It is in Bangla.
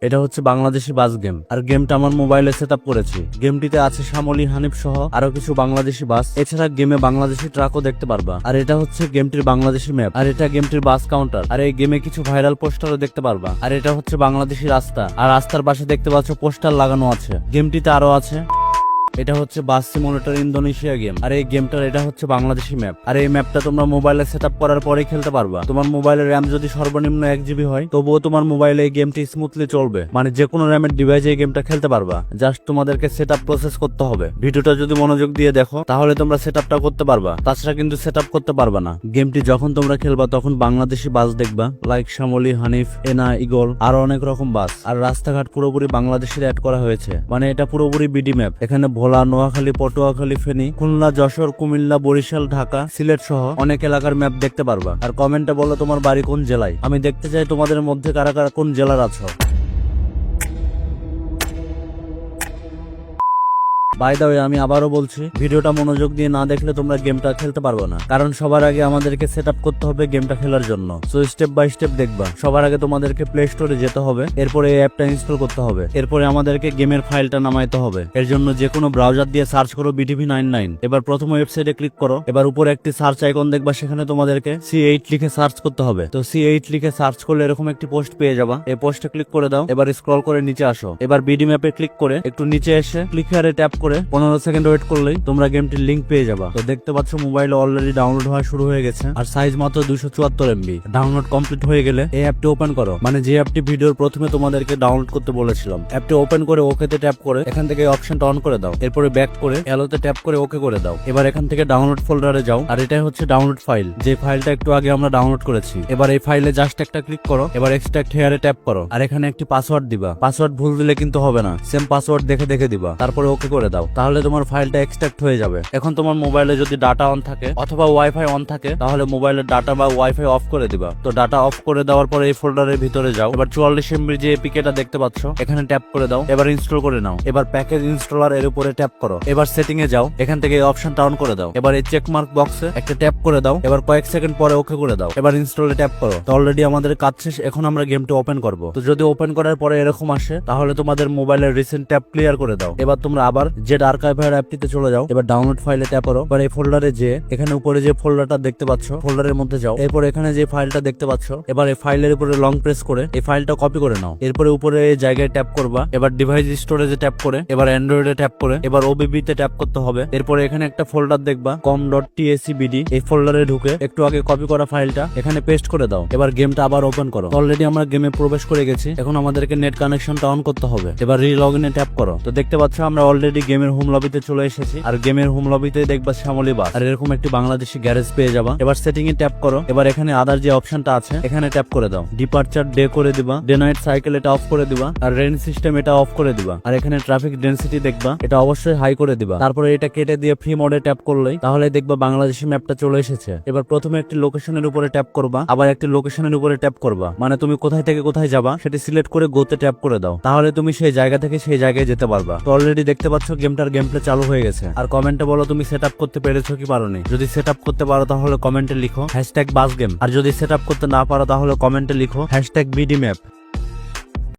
এটা হচ্ছে বাংলাদেশি বাস গেম, আর গেমটা আমার মোবাইলে সেট আপ করেছি। গেমটিতে আছে শ্যামলী, হানিফ সহ আরো কিছু বাংলাদেশি বাস। এছাড়া গেমে বাংলাদেশি ট্রাকও দেখতে পারবা। আর এটা হচ্ছে গেমটির বাংলাদেশি ম্যাপ, আর এটা গেমটির বাস কাউন্টার। আর এই গেমে কিছু ভাইরাল পোস্টারও দেখতে পারবা। আর এটা হচ্ছে বাংলাদেশি রাস্তা, আর রাস্তার পাশে দেখতে পাচ্ছ পোস্টার লাগানো আছে। গেমটিতে আরো আছে। এটা হচ্ছে বাস সিমুলেটর ইন্দোনেশিয়া গেম, আর এই গেমটার এটা হচ্ছে বাংলাদেশি ম্যাপ। আর এই ম্যাপটা তোমরা মোবাইলে সেট আপ করার পরেই খেলতে পারবা। তোমার মোবাইলের র্যাম যদি সর্বনিম্ন 1 GB হয়, তবুও তোমার মোবাইলে এই গেমটি স্মুথলি চলবে। মানে যে কোনো র্যামের ডিভাইসে এই গেমটা খেলতে পারবা। জাস্ট তোমাদেরকে সেট আপ প্রসেস করতে হবে। ভিডিওটা যদি মনোযোগ দিয়ে দেখো তাহলে তোমরা সেট আপটা করতে পারবা, তাছাড়া কিন্তু সেট আপ করতে পারবা না। গেমটি যখন তোমরা খেলবা তখন বাংলাদেশি বাস দেখবা, লাইক শ্যামলী, হানিফ, এনা, ইগল, আরো অনেক রকম বাস। আর রাস্তাঘাট পুরোপুরি বাংলাদেশের অ্যাড করা হয়েছে। মানে এটা পুরোপুরি বিডি ম্যাপ। এখানে ভোলা, নোয়াখালী, পটুয়াখালী, ফেনী, খুলনা, যশোর, কুমিল্লা, বরিশাল, ঢাকা, সিলেট সহ অনেক এলাকার ম্যাপ দেখতে পারবা। আর কমেন্টে বলো তোমার বাড়ি কোন জেলায়। আমি দেখতে চাই তোমাদের মধ্যে কারা কারা কোন জেলার আছো। বাই দা ওয়ে, আমি আবারও বলছি, ভিডিওটা মনোযোগ দিয়ে না দেখলে তোমরা গেমটা খেলতে পারবে না। কারণ সবার আগে আমাদেরকে সেট আপ করতে হবে গেমটা খেলার জন্য। সো স্টেপ বাই স্টেপ দেখবা। সবার আগে তোমাদেরকে প্লে স্টোরে যেতে হবে, এরপরে এই অ্যাপটা ইনস্টল করতে হবে, এরপরে আমাদেরকে গেমের ফাইলটা নামাইতে হবে। এর জন্য যে কোনো ব্রাউজার দিয়ে সার্চ করো BTV99। এবার প্রথম ওয়েবসাইটে ক্লিক করো। এবার উপরে একটি সার্চ আইকন দেখবা, সেখানে তোমাদেরকে C8 লিখে সার্চ করতে হবে। তো C8 লিখে সার্চ করলে এরকম একটি পোস্ট পেয়ে যাবা। এই পোস্টে ক্লিক করে দাও। এবার স্ক্রল করে নিচে আসো। এবার বিডি ম্যাপে ক্লিক করে একটু নিচে এসে ক্লিক হিয়ারে ট্যাপ করে 15 সেকেন্ড ওয়েট করলেই তোমরা গেমটির লিংক পেয়ে যাবা। তো দেখতে পাচ্ছ মোবাইলে অলরেডি ডাউনলোড হওয়া শুরু হয়ে গেছে, আর সাইজ মাত্র 274 MB। ডাউনলোড কমপ্লিট হয়ে গেলে এই অ্যাপটি ওপেন করো, মানে যে অ্যাপটি ভিডিওর প্রথমে তোমাদেরকে ডাউনলোড করতে বলেছিলাম। অ্যাপটি ওপেন করে ওকেতে ট্যাপ করে এখান থেকে অপশনটা অন করে দাও। এরপরে ব্যাক করে অ্যালোতে ট্যাপ করে ওকে করে দাও। এবার এখান থেকে ডাউনলোড ফোল্ডারে যাও, আর এটাই হচ্ছে ডাউনলোড ফাইল, যে ফাইলটা একটু আগে আমরা ডাউনলোড করেছি। এবার এই ফাইলে জাস্ট একটা ক্লিক করো। এবার এক্সট্রাক্ট হেয়ারে ট্যাপ করো, আর এখানে একটি পাসওয়ার্ড দিবা। পাসওয়ার্ড ভুল দিলে কিন্তু হবে না, সেম পাসওয়ার্ড দেখে দেখে দিবা। তারপরে ওকে করে দাও, তাহলে তোমার ফাইলটা এক্সট্রাক্ট হয়ে যাবে। এখন তোমার মোবাইলে যদি ডাটা অন থাকে অথবা ওয়াইফাই অন থাকে, তাহলে মোবাইলের ডাটা বা ওয়াইফাই অফ করে দিবা। তো ডাটা অফ করে দেওয়ার পরে এই ফোল্ডারের ভিতরে যাও। এবার 44 MB যে এপিকেটা দেখতে পাচ্ছ, এখানে ট্যাপ করে দাও। এবার ইনস্টল করে নাও। এবার প্যাকেজ ইনস্টলার এর উপরে ট্যাপ করো। এবার সেটিং এ যাও, এখান থেকে এই অপশনটা অন করে দাও। এবার এই চেক মার্ক বক্সে একটা ট্যাপ করে দাও। এবার কয়েক সেকেন্ড পরে ওকে করে দাও। এবার ইনস্টলে ট্যাপ করো। তো অলরেডি আমাদের কাজ শেষ। এখন আমরা গেমটি ওপেন করব। তো যদি ওপেন করার পরে এরকম আসে, তাহলে তোমাদের মোবাইলের রিসেন্ট ট্যাপ ক্লিয়ার করে দাও। এবার তোমরা আবার জেড আর্কাইভার অ্যাপটিতে চলে যাও। এবার ডাউনলোড ফাইলে ট্যাপ করো। এবার এই ফোল্ডারে যে এখানে উপরে যে ফোল্ডারটা দেখতে পাচ্ছ, ফোল্ডারের মধ্যে যাও। এরপর এখানে যে ফাইলটা দেখতে পাচ্ছ, এবার এই ফাইলের উপরে লং প্রেস করে এই ফাইলটা কপি করে নাও। এরপরে উপরে এই জায়গায় ট্যাপ করবা। এবার ডিভাইস স্টোরেজে ট্যাপ করে, এবার অ্যান্ড্রয়েডে ট্যাপ করে, এবার ওবিবি তে ট্যাপ করতে হবে। এরপরে এখানে একটা ফোল্ডার দেখবা com.tscbd, এই ফোল্ডারে ঢুকে একটু আগে কপি করা ফাইলটা এখানে পেস্ট করে দাও। এবার গেমটা আবার ওপেন করো। অলরেডি আমরা গেমে প্রবেশ করে গেছি। এখন আমাদেরকে নেট কানেকশনটা অন করতে হবে। এবার রিলগইনে ট্যাপ করো। তো দেখতে পাচ্ছ আমরা অলরেডি গেমের হোম লবিতে চলে এসেছি, আর গেমের হোম লবিতে দেখবা শ্যামলী বাস, আর এরকম একটি বাংলাদেশি গ্যারেজ পেয়ে যাবা। এবার সেটিং এ ট্যাপ করো। এবার এখানে আদার যে অপশনটা আছে এখানে ট্যাপ করে দাও। ডিপারচার ডে করে দিবা, ডে নাইট সাইকেল এটা অফ করে দিবা, আর রেন সিস্টেম এটা অফ করে দিবা। আর এখানে ট্রাফিক ডেনসিটি দেখবা, এটা অবশ্যই হাই করে দিবা। তারপরে এটা কেটে দিয়ে ফ্রি মোডে ট্যাপ করলেই তাহলে দেখবা বাংলাদেশি ম্যাপটা চলে এসেছে। এবার প্রথমে একটি লোকেশনের উপরে ট্যাপ করবা, আবার একটি লোকেশনের উপরে ট্যাপ করবা, মানে তুমি কোথায় থেকে কোথায় যাবা সেটি সিলেক্ট করে গোতে ট্যাপ করে দাও। তাহলে তুমি সেই জায়গা থেকে সেই জায়গায় যেতে পারবা। তো অলরেডি দেখতে পাচ্ছ গেমটার গেম প্লে চালু হয়ে গেছে। আর কমেন্টে বলো তুমি সেট আপ করতে পেরেছো কি পারোনি। যদি সেট আপ করতে পারো তাহলে কমেন্টে লিখো #বাসগেম, আর যদি সেট আপ করতে না পারো তাহলে কমেন্টে লিখো #BDMap।